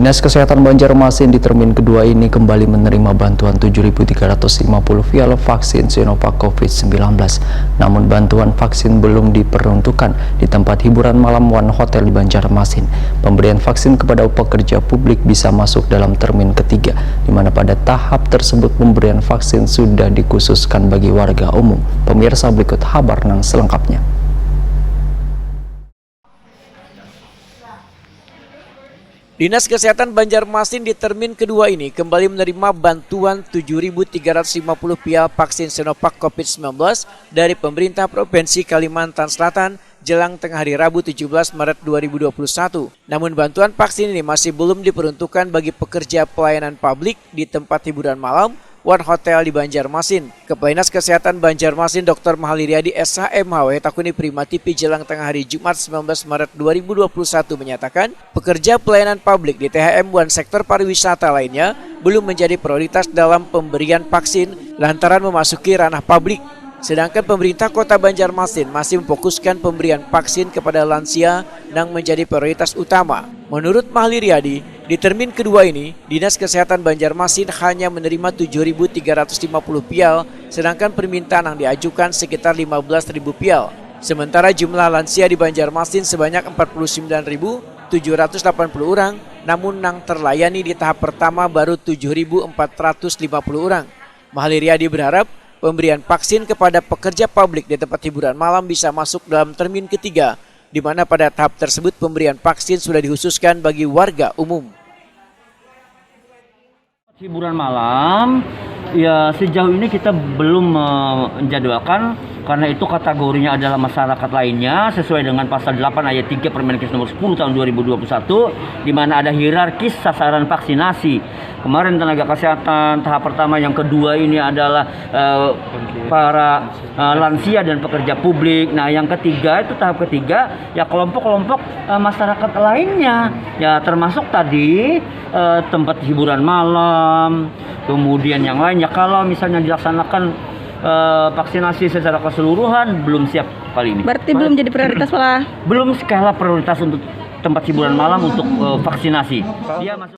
Dinas Kesehatan Banjarmasin di termin kedua ini kembali menerima bantuan 7.350 vial vaksin Sinovac COVID-19. Namun bantuan vaksin belum diperuntukkan di tempat hiburan malam One Hotel di Banjarmasin. Pemberian vaksin kepada pekerja publik bisa masuk dalam termin ketiga, di mana pada tahap tersebut pemberian vaksin sudah dikhususkan bagi warga umum. Pemirsa, berikut kabar selengkapnya. Dinas Kesehatan Banjarmasin di termin kedua ini kembali menerima bantuan 7.350 vial vaksin Sinovac COVID-19 dari pemerintah Provinsi Kalimantan Selatan jelang tengah hari Rabu 17 Maret 2021. Namun bantuan vaksin ini masih belum diperuntukkan bagi pekerja pelayanan publik di tempat hiburan malam One Hotel di Banjarmasin. Kepala Dinas Kesehatan Banjarmasin Dr. Mahaliriadi SHMHW Takuni Prima TV jelang tengah hari Jumat 19 Maret 2021 menyatakan pekerja pelayanan publik di THM One sektor pariwisata lainnya belum menjadi prioritas dalam pemberian vaksin lantaran memasuki ranah publik. Sedangkan pemerintah Kota Banjarmasin masih memfokuskan pemberian vaksin kepada lansia yang menjadi prioritas utama. Menurut Mahaliriadi, di termin kedua ini, Dinas Kesehatan Banjarmasin hanya menerima 7.350 vial, sedangkan permintaan yang diajukan sekitar 15.000 vial. Sementara jumlah lansia di Banjarmasin sebanyak 49.780 orang, namun yang terlayani di tahap pertama baru 7.450 orang. Mahaliriadi berharap pemberian vaksin kepada pekerja publik di tempat hiburan malam bisa masuk dalam termin ketiga, di mana pada tahap tersebut pemberian vaksin sudah dikhususkan bagi warga umum. Hiburan malam, ya sejauh ini kita belum menjadwalkan karena itu kategorinya adalah masyarakat lainnya sesuai dengan pasal 8 ayat 3 Permenkes nomor 10 tahun 2021 di mana ada hierarkis sasaran vaksinasi. Kemarin tenaga kesehatan tahap pertama, yang kedua ini adalah para lansia dan pekerja publik. Nah, yang ketiga itu tahap ketiga ya kelompok-kelompok masyarakat lainnya. Ya termasuk tadi tempat hiburan malam, kemudian yang lainnya. Kalau misalnya dilaksanakan vaksinasi secara keseluruhan belum siap kali ini. Berarti belum jadi prioritas malah? Belum skala prioritas untuk tempat hiburan malam untuk vaksinasi. Dia masuk